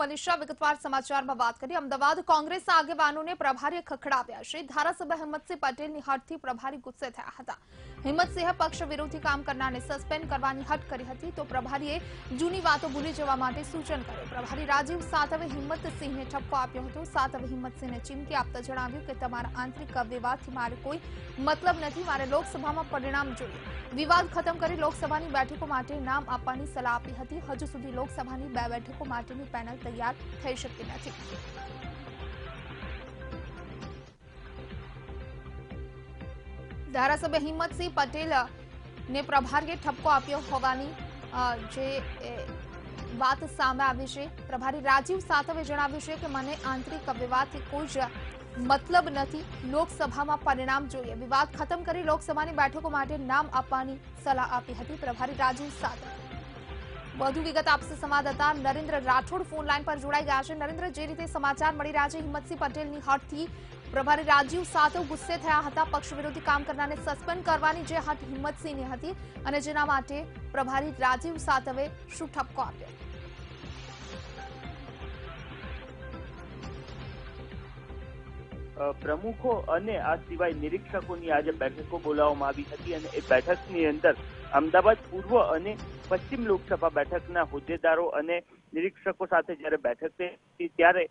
મનીષા વિગતવાર સમાચારમાં વાત કરી અમદાવાદ કોંગ્રેસ આગેવાનોને પ્રભારીએ ખખડાવ્યા છે। ધારાસભ્ય હિંમતસિંહ પટેલની હટથી પ્રભારી ગુસ્સે થયા હતા। હિંમતસિંહે પક્ષ વિરોધી કામ કરનારને સસ્પેન્ડ કરવાની હટ કરી હતી તો પ્રભારીએ જૂની વાતો ભૂલી જવા માટે સૂચન કર્યું। પ્રભારી રાજીવ સાતવે હિંમતસિંહને ઠપકો આપ્યો હતો। સાતવે હિંમતસિંહને ચીમકી આપતા જણાવ્યું કે તમારા આંતરિક વિવાદથી મારે કોઈ મતલબ નથી, મારે લોકસભામાં પરિણામ જોઈએ। વિવાદ ખતમ કરી લોકસભાની બેઠકો માટે નામ આપવાની સલાહ આપી હતી। હજુ સુધી લોકસભાની 2 બેઠકો માટેની પેનલ તૈયાર થઈ શકી નથી। ધારાસભ્ય હિંમતસિંહ પટેલને પ્રભારીએ ઠપકો આપ્યો હોવાની જે વાત સામે આવી છે। પ્રભારી રાજીવ સાતવે જણાવ્યું છે કે મને આંતરિક વિવાદથી કોઈ જ મતલબ નથી, લોકસભામાં પરિણામ જોઈએ। વિવાદ ખતમ કરી લોકસભાની બેઠકો માટે નામ આપવાની સલાહ આપી હતી પ્રભારી રાજીવ સાતવે। વધુ વિગત આપશે સંવાદદાતા નરેન્દ્ર રાઠોડ ફોન લાઈન પર જોડાઈ ગયા છે। નરેન્દ્ર, જે રીતે સમાચાર મળી રહ્યા છે હિંમતસિંહ પટેલની હટથી પ્રભારી રાજીવ સાતવ ગુસ્સે થયા હતા। પક્ષ વિરોધી કામ કરનારને સસ્પેન્ડ કરવાની જે હટ હિંમતસિંહની હતી અને જેના માટે પ્રભારી રાજીવ સાતવે શું ઠપકો આપ્યો? પ્રમુખો અને આ સિવાય નિરીક્ષકોની આજે બેઠકો બોલાવવામાં આવી હતી અને એ બેઠકની અંદર અમદાવાદ પૂર્વ અને પશ્ચિમ લોકસભા બેઠકના હોદ્દેદારો અને નિરીક્ષકો સાથે જ્યારે બેઠક થઈ ત્યારે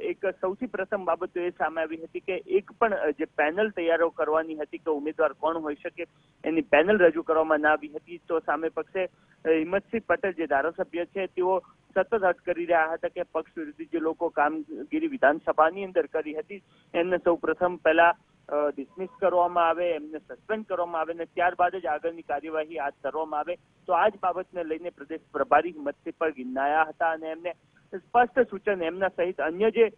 એક સૌથી પ્રથમ બાબત તો એ સામે આવી હતી કે એક પણ જે પેનલ તૈયાર કરવાની હતી કે ઉમેદવાર કોણ હોઈ શકે એની પેનલ રજૂ કરવામાં ના આવી હતી। તો સામે પક્ષે હિંમતસિંહ પટેલ જે ધારાસભ્ય છે તેઓ સતત હટ કરી રહ્યા હતા કે પક્ષ વિરોધી જે લોકો કામગીરી વિધાનસભાની અંદર કરી હતી એમને સૌ પ્રથમ પહેલા ડિસમિસ કરવામાં આવે, એમને સસ્પેન્ડ કરવામાં આવે અને ત્યારબાદ જ આગળની કાર્યવાહી હાથ ધરવામાં આવે। તો આ જ બાબતને લઈને પ્રદેશ પ્રભારી હિંમતસિંહ પર ગિન્નાયા હતા અને એમને સ્પષ્ટ સૂચન એમના સહિત અન્ય જે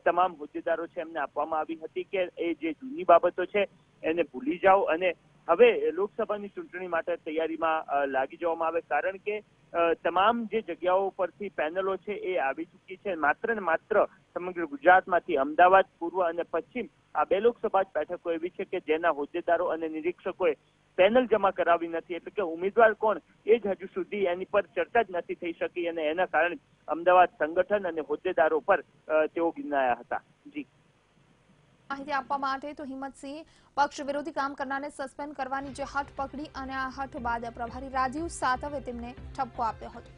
તમામ હોદ્દેદારો છે એમને આપવામાં આવી હતી કે એ જે જૂની બાબતો છે એને ભૂલી જાઓ અને હવે લોકસભાની ચૂંટણી માટે તૈયારીમાં લાગી જવામાં આવે, કારણ કે તમામ જે જગ્યાઓ પરથી પેનલો છે એ આવી ચૂકી છે। માત્ર ને માત્ર સમગ્ર ગુજરાતમાંથી અમદાવાદ પૂર્વ અને પશ્ચિમ આ 2 લોકસભા બેઠકો એવી છે કે જેના હોદ્દેદારો અને નિરીક્ષકોએ પેનલ જમા કરાવી નથી, એટલે કે ઉમેદવાર કોણ એ જ હજુ સુધી એની પર ચર્ચા જ નથી થઈ શકી અને એના કારણે અમદાવાદ સંગઠન અને હોદ્દેદારો પર તેઓ ગિન્નાયા હતા। જી માહિતી આપવા માટે તો હિંમતસિંહ પક્ષ વિરોધી કામ કરનારને સસ્પેન્ડ કરવાની જે હઠ પકડી અને આ હઠ બાદ પ્રભારી રાજીવ સાતવે તેમને ઠપકો આપ્યો હતો।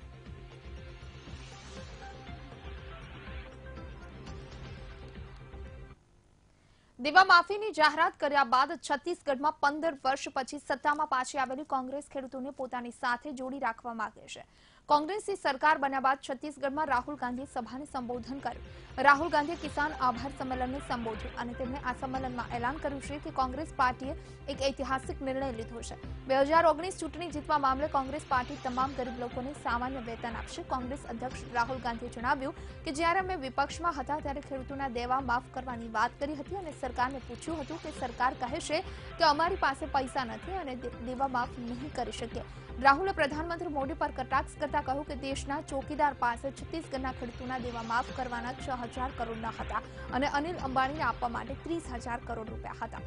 દેવા માફીની જાહેરાત કર્યા બાદ છત્તીસગઢમાં 15 વર્ષ પછી સત્તામાં પાછી આવેલી કોંગ્રેસ ખેડૂતોને પોતાની સાથે જોડી રાખવા માંગે છે। કોંગ્રેસની સરકાર બન્યા બાદ છત્તીસગઢમાં રાહુલ ગાંધીએ સભાને સંબોધન કર્યું। રાહુલ ગાંધીએ કિસાન આભાર સંમેલનને સંબોધ્યું અને તેમણે આ સંમેલનમાં એલાન કર્યું છે કે કોંગ્રેસ પાર્ટીએ એક ઐતિહાસિક નિર્ણય લીધો છે। 2019 ચૂંટણી જીતવા મામલે કોંગ્રેસ પાર્ટી તમામ ગરીબ લોકોને સામાન્ય વેતન આપશે। કોંગ્રેસ અધ્યક્ષ રાહુલ ગાંધીએ જણાવ્યું કે જ્યારે અમે વિપક્ષમાં હતા ત્યારે ખેડૂતોના દેવા માફ કરવાની વાત કરી હતી અને સરકારને પૂછ્યું હતું કે સરકાર કહે છે કે અમારી પાસે પૈસા નથી અને દેવા માફ નહીં કરી શકીએ। રાહુલે પ્રધાનમંત્રી મોદી પર કટાક્ષ કરતા કહ્યું કે દેશના ચોકીદાર પાસે છત્તીસગઢના ખેડૂતોના દેવા માફ કરવાના 6000 કરોડના હતા અને અનિલ અંબાણીને આપવા માટે 30000 કરોડ રૂપિયા હતા।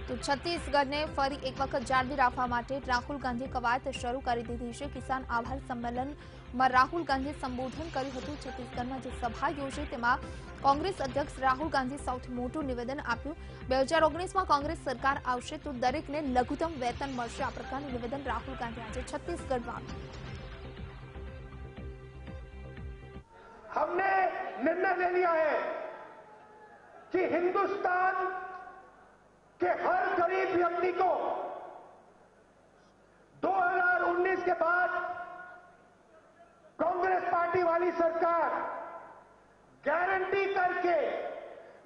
તો છત્તીસગઢને ફરી એક વખત જાળવી રાખવા માટે રાહુલ ગાંધીએ કવાયત શરૂ કરી દીધી છે। કિસાન આભાર સંમેલનમાં રાહુલ ગાંધીએ સંબોધન કર્યું હતું। છત્તીસગઢમાં જે સભા યોજી તેમાં કોંગ્રેસ અધ્યક્ષ રાહુલ ગાંધીએ સૌથી મોટું નિવેદન આપ્યું। 2019માં કોંગ્રેસ સરકાર આવશે તો દરેકને લઘુત્તમ વેતન મળશે, આ પ્રકારનું નિવેદન રાહુલ ગાંધી આજે છત્તીસગઢમાં हमने निर्णय ले लिया है कि हिंदुस्तान के हर गरीब व्यक्ति को 2019 के बाद कांग्रेस पार्टी वाली सरकार गारंटी करके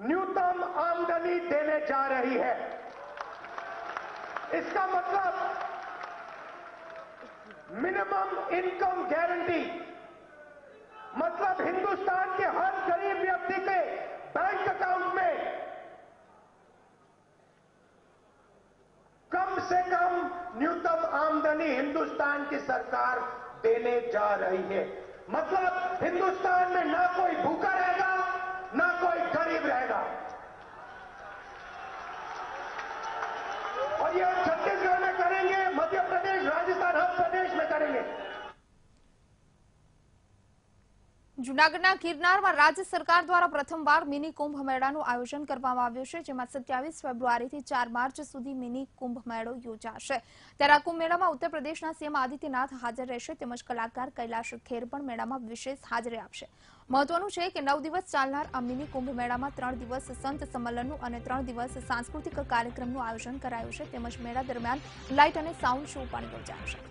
न्यूनतम आमदनी देने जा रही है। इसका मतलब मिनिमम इनकम गारंटी, मतलब हिंदुस्तान के हर गरीब व्यक्ति के बैंक अकाउंट में कम से कम न्यूनतम आमदनी हिंदुस्तान की सरकार देने जा रही है। मतलब हिंदुस्तान में ना कोई भूखा रहेगा ना कोई गरीब रहेगा। और ये छत्तीसगढ़ में करेंगे, मध्य प्रदेश, राजस्थान, हर प्रदेश જૂનાગઢના ગિરનારમાં રાજ્ય સરકાર દ્વારા પ્રથમવાર મિની કુંભ મેળાનું આયોજન કરવામાં આવ્યું છે, જેમાં 27 ફેબ્રુઆરીથી 4 માર્ચ સુધી મિની કુંભ મેળો યોજાશે। ત્યારે આ કુંભ મેળામાં ઉત્તર પ્રદેશના સીએમ આદિત્યનાથ હાજર રહેશે, તેમજ કલાકાર કૈલાશ ખેર પણ મેળામાં વિશેષ હાજરી આપશે। મહત્વનું છે કે 9 દિવસ ચાલનાર આ મિની કુંભ મેળામાં 3 દિવસ સંત સંમેલનનું અને 3 દિવસ સાંસ્કૃતિક કાર્યક્રમનું આયોજન કરાયું છે, તેમજ મેળા દરમિયાન લાઇટ અને સાઉન્ડ શો પણ યોજાશે।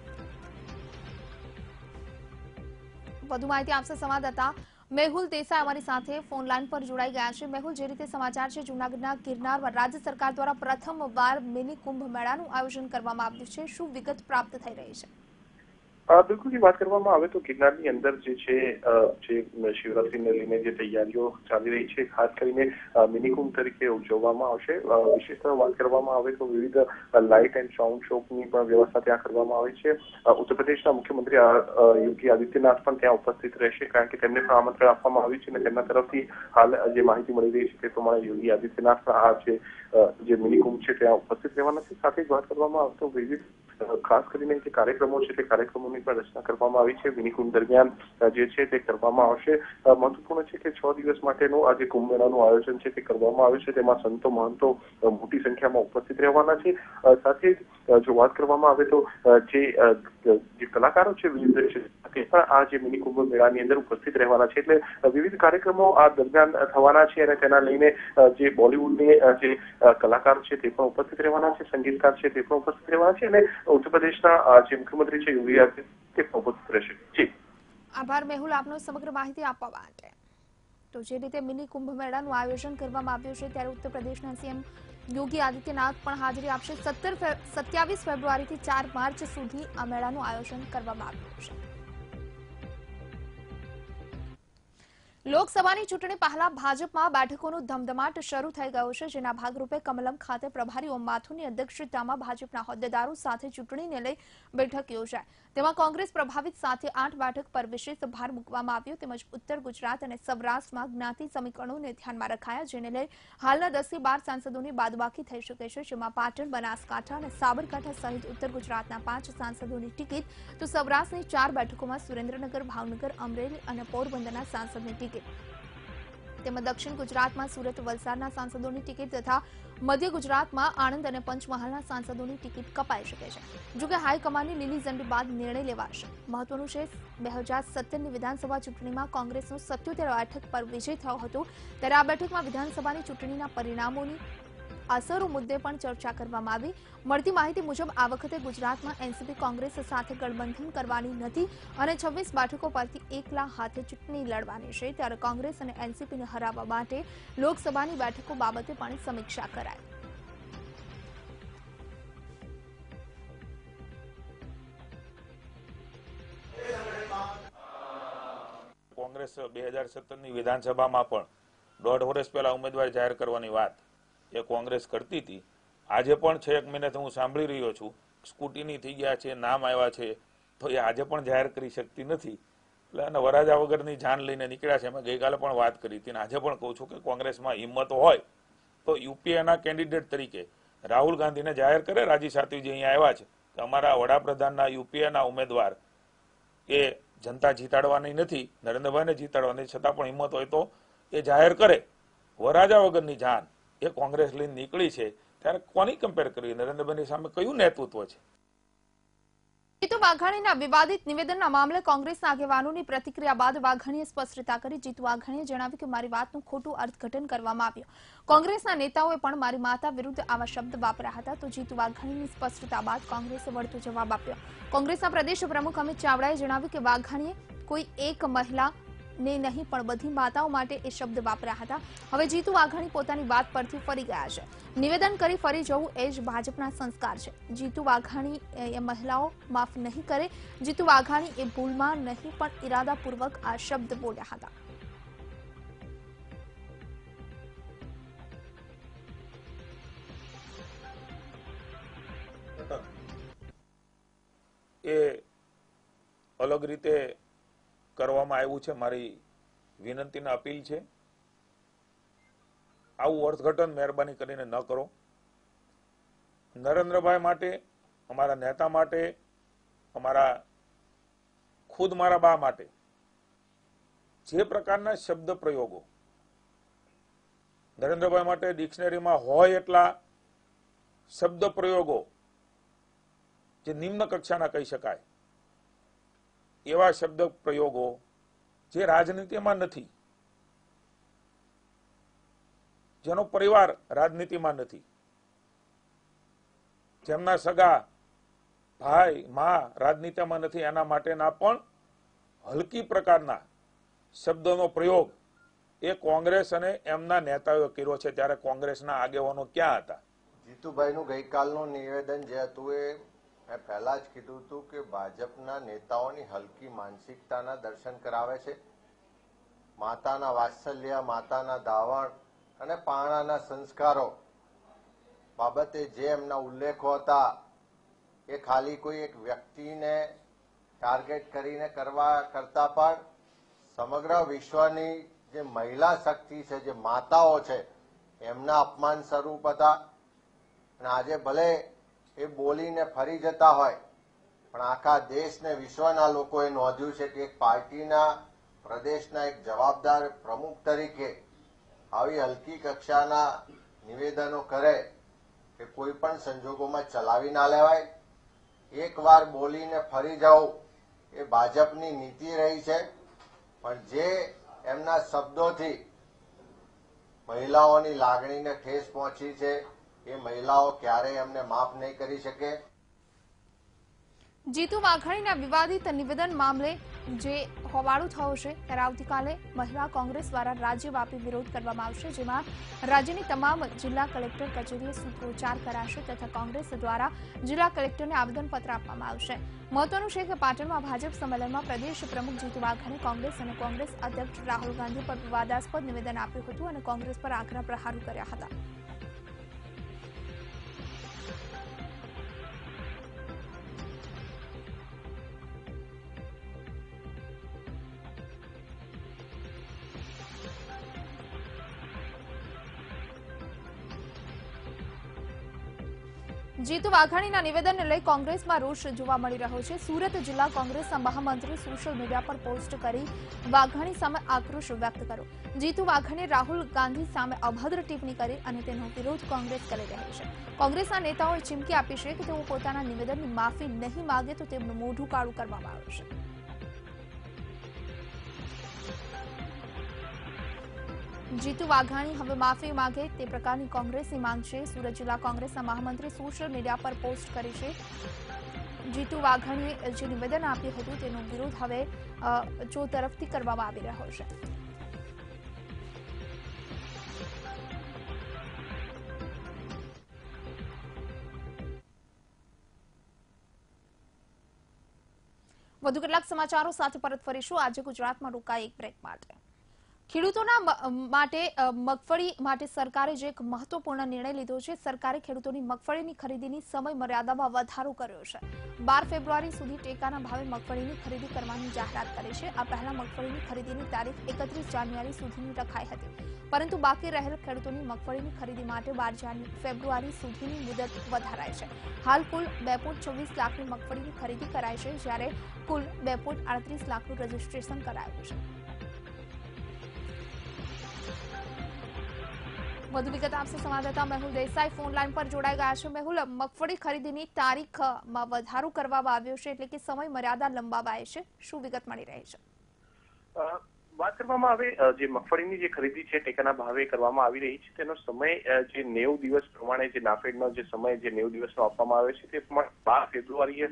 વધુ માહિતી આપશે સંવાદદાતા મેહુલ દેસાઈ અમારી સાથે ફોન લાઈન પર જોડાઈ ગયા છે। મેહુલ, જે રીતે સમાચાર છે, જૂનાગઢના ગિરનારમાં રાજ્ય સરકાર દ્વારા પ્રથમવાર મિની કુંભ મેળાનું આયોજન કરવામાં આવ્યું છે, શું વિગત પ્રાપ્ત થઈ રહી છે? બિલકુલ વાત કરવામાં આવે તો ગિરનારની અંદર જે શિવરાત્રીને લઈને જે તૈયારીઓ ચાલી રહી છે, ખાસ કરીને મિની કુંભ તરીકે ઉજવવામાં આવશે। વિશેષ વાત કરવામાં આવે તો વિવિધ લાઇટ એન્ડ સાઉન્ડ શોની પણ વ્યવસ્થા ત્યાં કરવામાં આવી છે। ઉત્તર પ્રદેશના મુખ્યમંત્રી યોગી આદિત્યનાથ પણ ત્યાં ઉપસ્થિત રહેશે, કારણ કે તેમને પણ આમંત્રણ આપવામાં આવ્યું છે અને તેમના તરફથી હાલ જે માહિતી મળી રહી છે તે પ્રમાણે યોગી આદિત્યનાથ પણ આ જે મિની કુંભ છે ત્યાં ઉપસ્થિત રહેવાના છે। સાથે જ વાત કરવામાં આવે તો વિવિધ ખાસ કરીને જે કાર્યક્રમો છે તે કાર્યક્રમોની પણ રચના કરવામાં આવી છે। મિની કુંભ દરમિયાન જે છે તે કરવામાં આવશે। મહત્વપૂર્ણ છે કે 6 દિવસ માટેનું આ જે કુંભ મેળાનું આયોજન છે તે કરવામાં આવ્યું છે, તેમાં સંતો મહંતો મોટી સંખ્યામાં ઉપસ્થિત રહેવાના છે। સાથે જ જો વાત કરવામાં આવે તો જે કલાકારો છે વિવિધ છે તે પણ આ જે મિની કુંભ મેળાની અંદર ઉપસ્થિત રહેવાના છે, એટલે વિવિધ કાર્યક્રમો આ દરમિયાન થવાના છે અને તેના લઈને જે બોલિવૂડની જે કલાકાર છે તે પણ ઉપસ્થિત રહેવાના છે, સંગીતકાર છે તે પણ ઉપસ્થિત રહેવાના છે અને ઉત્તર પ્રદેશના જે મુખ્યમંત્રી છે યોગી આદિત્યનાથ તે પણ ઉપસ્થિત રહેશે। જી આભાર મેહુલ, આપનો સમગ્ર માહિતી આપવા માટે। તો જે રીતે મિની કુંભ મેળાનું આયોજન કરવામાં આવ્યું છે, ત્યારે ઉત્તર પ્રદેશના સીએમ યોગી આદિત્યનાથ પણ હાજરી આપશે। 27 ફેબ્રુઆરીથી 4 માર્ચ સુધી આ મેળાનું આયોજન કરવામાં આવ્યું છે। લોકસભાની ચૂંટણી પહેલા ભાજપમાં બેઠકોનો ધમધમાટ શરૂ થઈ ગયો છે, જેના ભાગરૂપે કમલમ ખાતે પ્રભારી ઓમ માથુરની અધ્યક્ષતામાં ભાજપના હોદ્દેદારો સાથે ચૂંટણીને લઈ બેઠક યોજાઈ। તેમાં કોંગ્રેસ પ્રભાવિત સાથે 8 બેઠક પર વિશેષ ભાર મૂકવામાં આવ્યો, તેમજ ઉત્તર ગુજરાત અને સૌરાષ્ટ્રમાં જ્ઞાતિ સમીકરણોને ધ્યાનમાં રખાયા, જેને લઈ હાલના 10 થી 12 સાંસદોની બાદબાકી થઈ શકે છે, જેમાં પાટણ, બનાસકાંઠા અને સાબરકાંઠા સહિત ઉત્તર ગુજરાતના 5 સાંસદોની ટિકિટ, તો સૌરાષ્ટ્રની 4 બેઠકોમાં સુરેન્દ્રનગર, ભાવનગર, અમરેલી અને પોરબંદરના સાંસદની ટિકિટ, તેમજ દક્ષિણ ગુજરાતમાં સુરત, વલસાડના સાંસદોની ટિકિટ તથા મધ્ય ગુજરાતમાં આણંદ અને પંચમહાલના સાંસદોની ટિકિટ કપાઈ શકે છે। જો કે હાઈકમાન્ડની લીલી ઝંડી બાદ નિર્ણય લેવાશે। મહત્વનું છે, 2017ની વિધાનસભા ચૂંટણીમાં કોંગ્રેસનો 77 બેઠક પર વિજય થયો હતો, ત્યારે આ બેઠકમાં વિધાનસભાની ચૂંટણીના પરિણામોની અસરો મુદ્દે પણ ચર્ચા કરવામાં આવી। મળતી માહિતી મુજબ આ વખતે ગુજરાતમાં એનસીપી કોંગ્રેસ સાથે ગઠબંધન કરવાની નથી અને 26 બેઠકો પરથી એકલા હાથે ચૂંટણી લડવાની છે, ત્યારે કોંગ્રેસ અને એનસીપીને હરાવવા માટે લોકસભાની બેઠકો બાબતે પણ સમીક્ષા કરાઈ। કોંગ્રેસ 2017ની વિધાનસભામાં પણ 1.5 વર્ષ પહેલા ઉમેદવાર જાહેર કરવાની વાત એ કોંગ્રેસ કરતી હતી। આજે પણ 6 મહિનાથી હું સાંભળી રહ્યો છું, સ્કૂટીની થઈ ગયા છે, નામ આવ્યા છે, તો એ આજે પણ જાહેર કરી શકતી નથી। એટલે અને વરાજા વગરની જાન લઈને નીકળ્યા છે। મેં ગઈકાલે પણ વાત કરી હતી અને આજે પણ કહું છું કે કોંગ્રેસમાં હિંમત હોય તો યુપીએના કેન્ડિડેટ તરીકે રાહુલ ગાંધીને જાહેર કરે। રાજી સાતવીજી અહીંયા આવ્યા છે કે અમારા વડાપ્રધાનના યુપીએના ઉમેદવાર એ જનતા જીતાડવાની નથી, નરેન્દ્રભાઈને જીતાડવાની, છતાં પણ હિંમત હોય તો એ જાહેર કરે। વરાજા વગરની જાન એ કોંગ્રેસ લઈને નીકળી છે, ત્યારે કોની કમ્પેર કરવી? નરેન્દ્રભાઈની સામે કયું નેતૃત્વ છે? જીતુ વાઘાણીના વિવાદિત નિવેદનના મામલે કોંગ્રેસના આગેવાનોની પ્રતિક્રિયા બાદ વાઘાણીએ સ્પષ્ટતા કરી। જીતુ વાઘાણીએ જણાવ્યું કે મારી વાતનું ખોટું અર્થઘટન કરવામાં આવ્યું, કોંગ્રેસના નેતાઓએ પણ મારી માતા વિરુદ્ધ આવા શબ્દ વાપર્યા હતા। તો જીતુ વાઘાણીની સ્પષ્ટતા બાદ કોંગ્રેસે વળતો જવાબ આપ્યો। કોંગ્રેસના પ્રદેશ પ્રમુખ અમિત ચાવડાએ જણાવ્યું કે વાઘાણીએ કોઈ એક મહિલા ને નહીં પણ બધી માતાઓ માટે એ શબ્દ વાપર્યા હતા। હવે જીતુ વાઘાણી પોતાની વાત પરથી ફરી ગયા છે। નિવેદન કરી ફરી જવું એ જ ભાજપના સંસ્કાર છે। જીતુ વાઘાણી એ મહિલાઓ માફ નહીં કરે। જીતુ વાઘાણી એ ભૂલમાં નહીં પણ ઇરાદાપૂર્વક આ શબ્દ બોલ્યા હતા। એ અલગ રીતે કરવામાં આવ્યું છે। મારી વિનંતીને અપીલ છે, આવું અર્થઘટન મહેરબાની કરીને ન કરો। નરેન્દ્રભાઈ માટે, અમારા નેતા માટે, અમારા ખુદ મારા બા માટે જે પ્રકારના શબ્દ પ્રયોગો નરેન્દ્રભાઈ માટે ડિક્શનરીમાં હોય એટલા શબ્દ પ્રયોગો જે નિમ્ન કક્ષાના કહી શકાય એવા શબ્દ પ્રયોગો જે રાજનીતિમાં નથી, જેનો પરિવાર રાજનીતિમાં નથી, જેમના સગા ભાઈ માં રાજનીતિમાં નથી, એના માટેના પણ હલકી પ્રકારના શબ્દોનો પ્રયોગ એ કોંગ્રેસ અને એમના નેતાઓએ કર્યો છે. ત્યારે કોંગ્રેસના આગેવાનો ક્યાં હતા? જીતુભાઈનું ગઈકાલનું નિવેદન જે હતું એ મેં પહેલા જ કીધું હતું કે ભાજપના નેતાઓની હલકી માનસિકતાના દર્શન કરાવે છે. માતાના વાત્સલ્ય, માતાના ધાવણ અને પારણાના સંસ્કારો બાબતે જે એમના ઉલ્લેખો હતા એ ખાલી કોઈ એક વ્યક્તિને ટાર્ગેટ કરીને કરતા પણ સમગ્ર વિશ્વની જે મહિલા શક્તિ છે, જે માતાઓ છે, એમના અપમાન સ્વરૂપ હતા. અને આજે ભલે એ બોલીને ફરી જતા હોય પણ આખા દેશ ને વિશ્વના લોકોએ નોંધ્યું છે કે એક પાર્ટીના પ્રદેશના એક જવાબદાર પ્રમુખ તરીકે આવી હલકી કક્ષાના નિવેદનો કરે કે કોઈ પણ સંજોગોમાં ચલાવી ના લેવાય. એકવાર બોલીને ફરી જવું એ ભાજપની નીતિ રહી છે. પણ જે એમના શબ્દોથી મહિલાઓની લાગણીને ઠેસ પહોંચી છે એ મહિલાઓ ક્યારેય એમને માફ નહીં કરી શકે. જીતુ વાઘાણીના વિવાદિત નિવેદન મામલે જે હોબાળો થયો છે ત્યારે આવતીકાલે મહિલા કોંગ્રેસ દ્વારા રાજ્યવ્યાપી વિરોધ કરવામાં આવશે, જેમાં રાજ્યની તમામ જિલ્લા કલેક્ટર કચેરીએ સૂત્રોચ્ચાર કરાશે તથા કોંગ્રેસ દ્વારા જિલ્લા કલેક્ટરને આવેદનપત્ર આપવામાં આવશે. મહત્વનું છે કે પાટણમાં ભાજપ સંમેલનમાં પ્રદેશ પ્રમુખ જીતુ વાઘાણી કોંગ્રેસ અને કોંગ્રેસ અધ્યક્ષ રાહુલ ગાંધી પર વિવાદાસ્પદ નિવેદન આપ્યું હતું અને કોંગ્રેસ પર આકરા પ્રહારો કર્યા હતા. જીતુ વાઘાણીના નિવેદનને લઈ કોંગ્રેસમાં રોષ જોવા મળી રહ્યો છે. સુરત જિલ્લા કોંગ્રેસના મહામંત્રી સોશિયલ મીડિયા પર પોસ્ટ કરી વાઘાણી સામે આક્રોશ વ્યક્ત કર્યો. જીતુ વાઘાણીએ રાહુલ ગાંધી સામે અભદ્ર ટિપ્પણી કરી અને તેનો વિરોધ કોંગ્રેસ કરી રહી છે. કોંગ્રેસના નેતાઓએ ચીમકી આપી છે કે તેઓ પોતાના નિવેદનની માફી નહીં માગે તો તેમનું મોઢું કાળું કરવામાં આવશે. જીતુ વાઘાણી હવે માફી માંગે તે પ્રકારની કોંગ્રેસની માંગ છે. સુરત જિલ્લા કોંગ્રેસના મહામંત્રી સોશિયલ મીડિયા પર પોસ્ટ કરી છે. જીતુ વાઘાણીએ જે નિવેદન આપ્યું હતું તેનો વિરોધ હવે ચો તરફથી કરવામાં આવી રહ્યો છે. વધુ કેટલાક સમાચારો સાથે પરત ફરીશું. આજે ગુજરાતમાં રોકાઈ એક બ્રેક માટે. ખેડૂતોના માટે મગફળી માટે સરકારે જે એક મહત્વપૂર્ણ નિર્ણય લીધો છે. સરકારે ખેડૂતોની મગફળીની ખરીદીની સમય મર્યાદામાં વધારો કર્યો છે. 12 ફેબ્રુઆરી સુધી ટેકાના ભાવે મગફળીની ખરીદી કરવાની જાહેરાત કરી છે. આ પહેલા મગફળીની ખરીદીની તારીખ 31 જાન્યુઆરી સુધીની રખાઈ હતી, પરંતુ બાકી રહેલ ખેડૂતોની મગફળીની ખરીદી માટે 12 ફેબ્રુઆરી સુધીની મુદત વધારાઈ છે. હાલ કુલ 2.24 લાખની મગફળીની ખરીદી કરાઈ છે, જ્યારે કુલ 2.38 લાખનું રજીસ્ટ્રેશન કરાયું છે. વધુ વિગત આપશે સંવાદદાતા મેહુલ દેસાઈ ફોન લાઈન પર જોડાઈ ગયા છે. મેહુલ, મગફળી ખરીદીની તારીખમાં વધારો કરવામાં આવ્યો છે, એટલે કે સમય મર્યાદા લંબાવાય છે. શું વિગત મળી રહી છે? વાત કરવામાં આવે જે મગફળીની જે ખરીદી છે ટેકાના ભાવે કરવામાં આવી રહી છે તેનો સમય જે 90 દિવસ પ્રમાણે જે નાફેડનો જે સમય જે 90 દિવસનો આપવામાં આવે છે તે પ્રમાણે 12 ફેબ્રુઆરીએ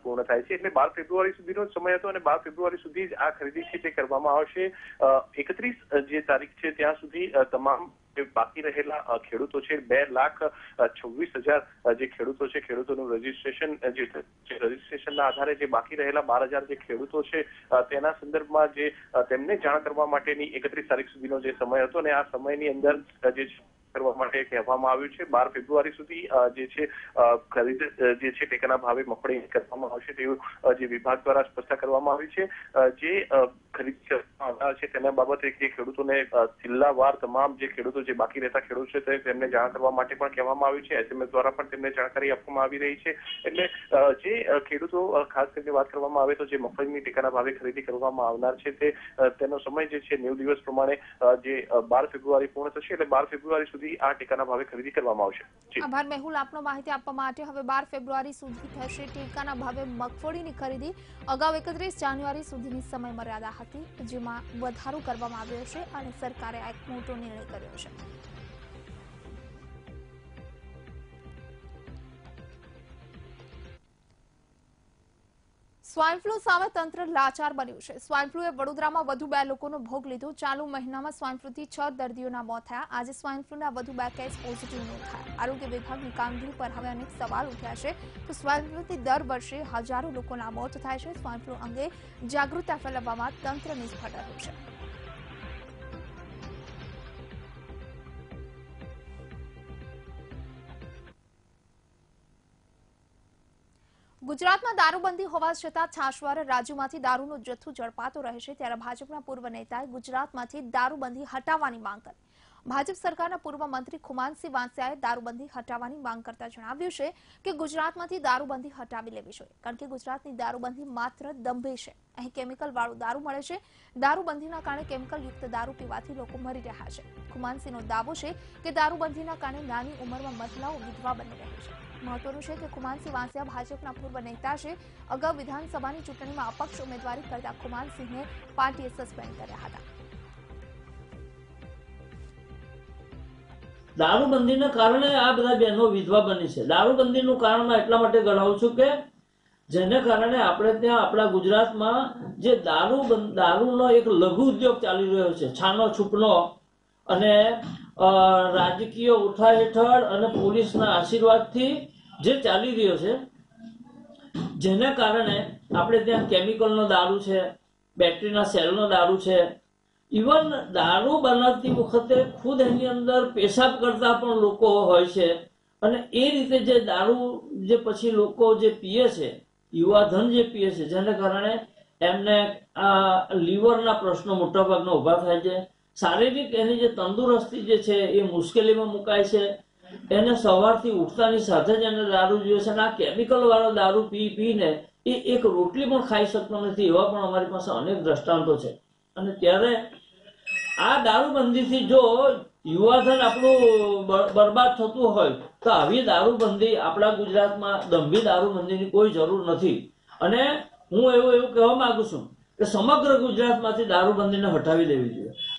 પૂર્ણ થાય છે. એટલે 12 ફેબ્રુઆરી સુધીનો સમય હતો અને 12 ફેબ્રુઆરી સુધી જ આ ખરીદી છે તે કરવામાં આવશે. 31 જે તારીખ છે ત્યાં સુધી તમામ બાકી રહેલા ખેડૂતો છે 2,26,000 જે ખેડૂતો છે ખેડૂતોનું રજીસ્ટ્રેશન જે રજીસ્ટ્રેશનના આધારે જે બાકી રહેલા 12,000 જે ખેડૂતો છે તેના સંદર્ભમાં જે તેમને જાણ કરવા માટેની 31 તારીખ સુધીનો જે સમય હતો અને આ સમયની અંદર જે કરવા માટે કહેવામાં આવ્યું છે. 12 ફેબ્રુઆરી સુધી જે છે ખરીદ જે છે ટેકાના ભાવે મગફળી કરવામાં આવશે તેવું જે વિભાગ દ્વારા સ્પષ્ટતા કરવામાં આવી છે. જે ખરીદી કરવામાં આવનાર છે તેના બાબતે જે ખેડૂતોને જિલ્લાવાર તમામ જે ખેડૂતો જે બાકી રહેતા ખેડૂતો છે તેમને જાણ કરવા માટે પણ કહેવામાં આવ્યું છે। SMS દ્વારા પણ તેમને જાણકારી આપવામાં આવી રહી છે। એટલે જે ખેડૂતો ખાસ કરીને વાત કરવામાં આવે તો જે મગફળીની ટેકાના ભાવે ખરીદી કરવામાં આવનાર છે તેનો સમય જે છે 90 દિવસ પ્રમાણે જે 12 ફેબ્રુઆરી પૂર્ણ થશે એટલે 12 ફેબ્રુઆરી સુધી આ ટેકાના ભાવે ખરીદી કરવામાં આવશે। આભાર મેહુલ આપનો માહિતી આપવા માટે। હવે 12 ફેબ્રુઆરી સુધી થશે ટેકાના ભાવે મગફળીની ખરીદી। અગાઉ 31 જાન્યુઆરી સુધીની સમય મર્યાદા હતી, જેમાં વધારો કરવામાં આવ્યો છે અને સરકારે આ એક મોટો નિર્ણય કર્યો છે। સ્વાઇન ફ્લૂ સામે તંત્ર લાચાર બન્યું છે। સ્વાઇન ફ્લૂએ વડોદરામાં વધુ 2 લોકોનો ભોગ લીધો। ચાલુ મહિનામાં સ્વાઇન ફ્લૂથી 6 દર્દીઓના મોત થયા। આજે સ્વાઇન ફ્લૂના વધુ 2 કેસ પોઝિટિવ નોંધાયા। આરોગ્ય વિભાગની કામગીરી પર હવે અનેક સવાલ ઉઠ્યા છે। તો સ્વાઇન ફ્લૂથી દર વર્ષે હજારો લોકોના મોત થાય છે। સ્વાઇન ફ્લૂ અંગે જાગૃતતા ફેલાવવામાં તંત્ર નિષ્ફળ રહ્યું છે। ગુજરાતમાં દારૂબંધી હોવા છતાં છાશવારે રાજ્યોમાંથી દારૂનો જથ્થો ઝડપાતો રહે છે। ત્યારે ભાજપના પૂર્વ નેતાએ ગુજરાતમાંથી દારૂબંધી હટાવવાની માંગ કરી। ભાજપ સરકારના પૂર્વ મંત્રી ખુમાનસિંહ વાંસિયાએ દારૂબંધી હટાવવાની માંગ કરતા જણાવ્યું છે કે ગુજરાતમાંથી દારૂબંધી હટાવી લેવી જોઈએ, કારણ કે ગુજરાતની દારૂબંધી માત્ર દંભે છે। અહીં કેમિકલવાળો દારૂ મળે છે। દારૂબંધીના કારણે કેમિકલયુક્ત દારૂ પીવાથી લોકો મરી રહ્યા છે। ખુમાનસિંહનો દાવો છે કે દારૂબંધીના કારણે નાની ઉંમરમાં મહિલાઓ વિધવા બની રહી છે। મહત્વનું છે કે ખુમાનસિંહ વાંસિયા ભાજપના પૂર્વ નેતા છે। અગાઉ વિધાનસભાની ચૂંટણીમાં અપક્ષ ઉમેદવારી કરતા ખુમાનસિંહને પાર્ટીએ સસ્પેન્ડ કર્યા હતા। દારૂબંધીના કારણે આ બધા બહેનો વિધવા બની છે। દારૂબંધીનું કારણ એટલા માટે ગણાવું છું કે જેને કારણે આપણે ત્યાં આપણા ગુજરાતમાં જે દારૂનો એક લઘુ ઉદ્યોગ ચાલી રહ્યો છે, છાનો છૂપનો, અને રાજકીય ઉઠા હેઠળ અને પોલીસના આશીર્વાદથી જે ચાલી રહ્યો છે, જેને કારણે આપણે ત્યાં કેમિકલનો દારૂ છે, બેટરીના સેલનો દારૂ છે, ઇવન દારૂ બનાવતી વખતે ખુદ એની અંદર પેશાબ કરતા પણ લોકો હોય છે। અને એ રીતે જે દારૂ જે પછી લોકો જે પીએ છે, યુવાધન જે પીએ છે, જેને કારણે એમને આ લીવરના પ્રશ્નો મોટાભાગના ઉભા થાય છે। શારીરિક એની જે તંદુરસ્તી જે છે એ મુશ્કેલીમાં મુકાય છે। એને સવારથી ઉઠતાની સાથે જ એને દારૂ જોઈએ છે, અને આ કેમિકલ વાળો દારૂ પીને એ એક રોટલી પણ ખાઈ શકતો નથી। એવા પણ અમારી પાસે અનેક દ્રષ્ટાંતો છે। અને ત્યારે આ દારૂબંધીથી જો યુવાધન આપણું બરબાદ થતું હોય તો આવી દારૂબંધી આપણા ગુજરાતમાં દંભી દારૂબંધીની કોઈ જરૂર નથી। અને હું એવું કહેવા માંગુ છું કે સમગ્ર ગુજરાતમાંથી દારૂબંધીને હટાવી દેવી જોઈએ।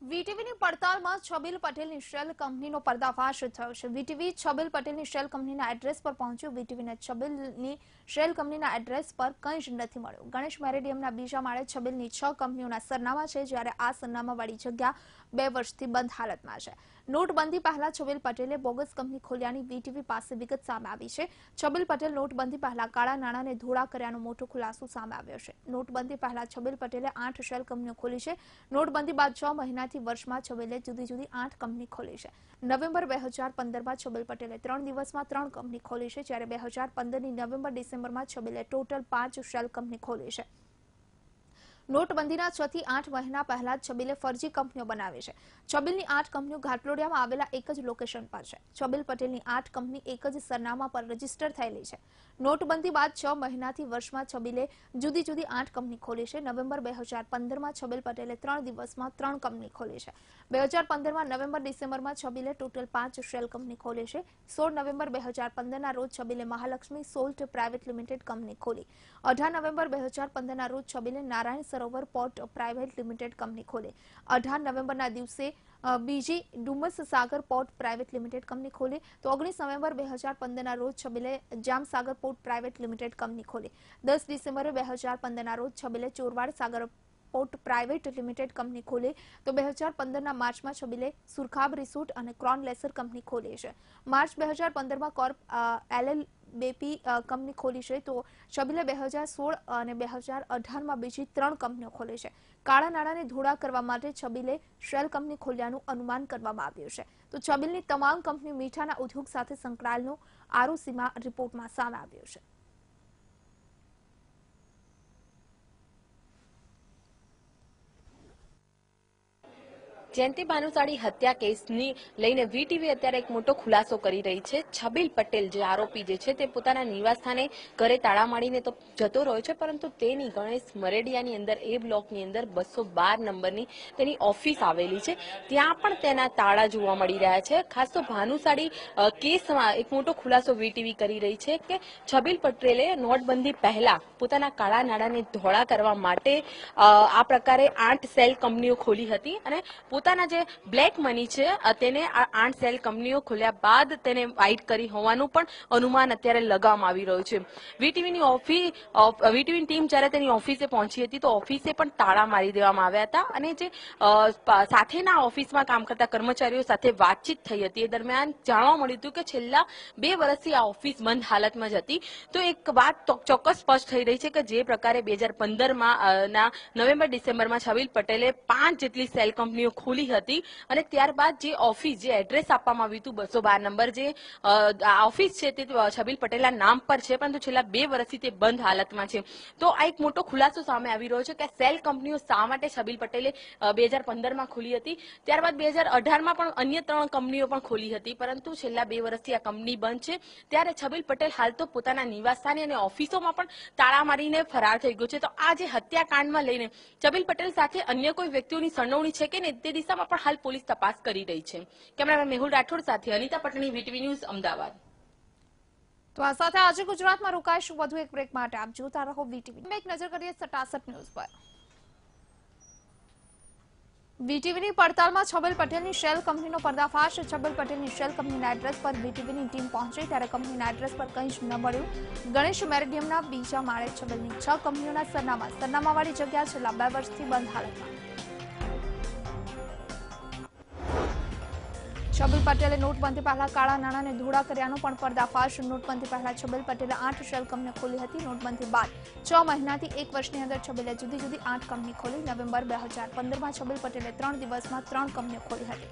વીટીવીની પડતાલમાં છબીલ પટેલની શેલ કંપનીનો પર્દાફાશ થયો છે। વીટીવી છબીલ પટેલની શેલ કંપનીના એડ્રેસ પર પહોંચ્યું। વીટીવીને છબીલની શેલ કંપનીના એડ્રેસ પર કંઈ જ નથી મળ્યું। ગણેશ મેરેડિયમના બીજા માળે છબીલની 6 કંપનીઓના સરનામા છે, જ્યારે આ સરનામાવાળી જગ્યા 2 વર્ષથી બંધ હાલતમાં છે। નોટબંધી પહેલા છબીલ પટેલે બોગસ કંપની ખોલ્યાની વીટીવી પાસે વિગત સામે આવી છે। છબીલ પટેલ નોટબંધી પહેલા કાળા નાણાંને ધોળા કર્યાનો મોટો ખુલાસો સામે આવ્યો છે। નોટબંધી પહેલા છબીલ પટેલે 8 શેલ કંપનીઓ ખોલી છે। નોટબંધી બાદ 6 મહિનાથી વર્ષમાં છબીલે જુદી જુદી 8 કંપની ખોલી છે। નવેમ્બર 2015માં છબીલ પટેલે 3 દિવસમાં 3 કંપની ખોલી છે, જ્યારે 2015ની નવેમ્બર ડિસેમ્બરમાં છબીલે ટોટલ 5 શેલ કંપની ખોલી છે। નોટબંધીના 6 થી 8 મહિના પહેલા છબીલે ફરજી કંપનીઓ બનાવી છે। છબીલની 8 કંપનીઓ ઘાટલોડિયામાં આવેલા એક જ લોકેશન પર છે। છબીલ પટેલની 8 કંપની એક જ સરનામા પર રજીસ્ટર થયેલી છે। નોટબંધી બાદ 6 મહિનાથી વર્ષમાં છબીલે જુદી જુદી 8 કંપની ખોલી છે। નવેમ્બર 2015માં છબીલ પટેલે 3 દિવસમાં 3 કંપની ખોલી છે। 2015માં નવેમ્બર ડિસેમ્બરમાં છબીલે ટોટલ 5 શેલ કંપની ખોલી છે। 16 નવેમ્બર 2015ના રોજ છબીલે Mahalakshmi salt private limited company ખોલી। 18 નવેમ્બર 2015ના રોજ છબીલે Narayan Sarovar port private limited company ખોલી। 18 નવેમ્બરના દિવસે બીજી Dumas Sagar port private limited company ખોલી। તો 19 નવેમ્બર 2015ના રોજ છબીલે Jamsagar port private limited company ખોલી। 10 ડિસેમ્બર 2015ના રોજ છબીલે Chorwad Sagar port private limited company ખોલી। તો 2015ના માર્ચમાં છબીલે સુરખાબ રિસોર્ટ અને ક્રોન લેસર કંપની ખોલી છે। માર્ચ 2015માં કોર્પ એલએલબીપી કંપની ખોલી છે। તો છબીલે 2016 અને 2018માં બીજી 3 કંપનીઓ ખોલી છે। કાળા નાણાંને ધોળા કરવા માટે છબીલે શેલ કંપની ખોલ્યાનું અનુમાન કરવામાં આવ્યું છે। તો છબીલની તમામ કંપની મીઠાના ઉદ્યોગ સાથે સંકળાયેલનું આરઓસીમાં રિપોર્ટમાં સામે આવ્યું છે। જયંતિ ભાનુશાળી હત્યા કેસની લઈને વીટીવી અત્યારે એક મોટો ખુલાસો કરી રહી છે. છબીલ પટેલ જે આરોપી જે છે તે પોતાના નિવાસસ્થાને ઘરે તાળા મારીને તો જતો રહ્યો છે, પરંતુ તેની ગણેશ મરેડિયાની અંદર એ બ્લોકની અંદર 212 નંબરની તેની ઓફિસ આવેલી છે. ત્યાં પણ તેના તાળા જોવા મળી રહ્યા છે. ખાસ તો ભાનુશાળી કેસમાં એક મોટો ખુલાસો વીટીવી કરી રહી છે કે છબીલ પટેલે નોટબંધી પહેલા પોતાના કાળા નાણાંને ધોળા કરવા માટે આ પ્રકારે 8 સેલ કંપનીઓ ખોલી હતી અને પોતાના જે બ્લેક મની છે તેને આ 8 સેલ કંપનીઓ ખોલ્યા બાદ તેને વાઇટ કરી હોવાનું પણ અનુમાન અત્યારે લગાવવામાં આવી રહ્યું છે. વીટીવીની ટીમ જ્યારે તેની ઓફિસે પહોંચી હતી તો ઓફિસે પણ તાળા મારી દેવામાં આવ્યા હતા અને જે સાથેના ઓફિસમાં કામ કરતા કર્મચારીઓ સાથે વાતચીત થઈ હતી એ દરમિયાન જાણવા મળ્યું હતું કે છેલ્લા 2 વર્ષથી આ ઓફિસ બંધ હાલતમાં જ હતી. તો એક વાત ચોક્કસ સ્પષ્ટ થઈ રહી છે કે જે પ્રકારે 2015 ના નવેમ્બર-ડિસેમ્બરમાં છબીલ પટેલે 5 જેટલી સેલ કંપનીઓ ખોલી હતી અને ત્યારબાદ જે ઓફિસ જે એડ્રેસ આપવામાં આવ્યું હતું 212 નંબર જે ઓફિસ છે તે છબીલ પટેલના નામ પર છે, પરંતુ છેલ્લા 2 વર્ષથી તે બંધ હાલતમાં છે. તો આ એક મોટો ખુલાસો સામે આવી રહ્યો છે કે સેલ કંપનીઓ શા માટે છબીલ પટેલે 2015માં ખોલી હતી. ત્યારબાદ 2018માં પણ અન્ય 3 કંપનીઓ પણ ખોલી હતી, પરંતુ છેલ્લા 2 વર્ષથી આ કંપની બંધ છે. ત્યારે છબીલ પટેલ હાલ તો પોતાના નિવાસસ્થાને અને ઓફિસોમાં પણ તાળા મારીને ફરાર થઈ ગયો છે. તો આ જે હત્યાકાંડમાં લઈને છબીલ પટેલ સાથે અન્ય કોઈ વ્યક્તિઓની સંડોવણી છે કે નહીં તે દિશામાં પણ હાલ પોલીસ તપાસ કરી રહી છે. કેમેરામેન મેહુલ રાઠોડ સાથે અનિતા પટણી, વીટીવી ન્યૂઝ, અમદાવાદ. તો આ સાથે આજે ગુજરાતમાં રોકાઈશું. વધુ એક બ્રેક માટે આપ જોતા રહો વીટીવી. એક નજર કરીએ સટાસટ ન્યૂઝ પર. વીટીવીની પડતાલમાં છબીલ પટેલની શેલ કંપનીનો પર્દાફાશ. છબીલ પટેલની શેલ કંપનીના એડ્રેસ પર વીટીવીની ટીમ પહોંચી ત્યારે કંપનીના એડ્રેસ પર કંઈ જ ન મળ્યું. ગણેશ મેરેડિયમના બીજા માળે છબીલની 6 કંપનીઓના સરનામાવાળી જગ્યા છેલ્લા 2 વર્ષથી બંધ હાલતમાં. છબીલ પટેલે નોટબંધી પહેલા કાળા નાણાંને ધોળા કર્યાનો પણ પર્દાફાશ. નોટબંધી પહેલા છબીલ પટેલે 8 શેલ કંપનીઓ ખોલી હતી. નોટબંધી બાદ 6 મહિનાથી 1 વર્ષની અંદર છબીલે જુદી જુદી 8 કંપની ખોલી. નવેમ્બર 2015માં છબીલ પટેલે 3 દિવસમાં 3 કંપનીઓ ખોલી હતી.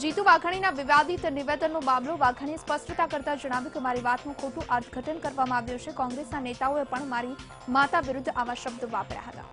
જીતુ વાઘાણીના વિવાદિત નિવેદનનો મામલો. વાઘાણીએ સ્પષ્ટતા કરતા જણાવ્યું કે મારી વાતનું ખોટું અર્થઘટન કરવામાં આવ્યું છે. કોંગ્રેસના નેતાઓએ પણ મારી માતા વિરુદ્ધ આવા શબ્દો વાપર્યા હતા.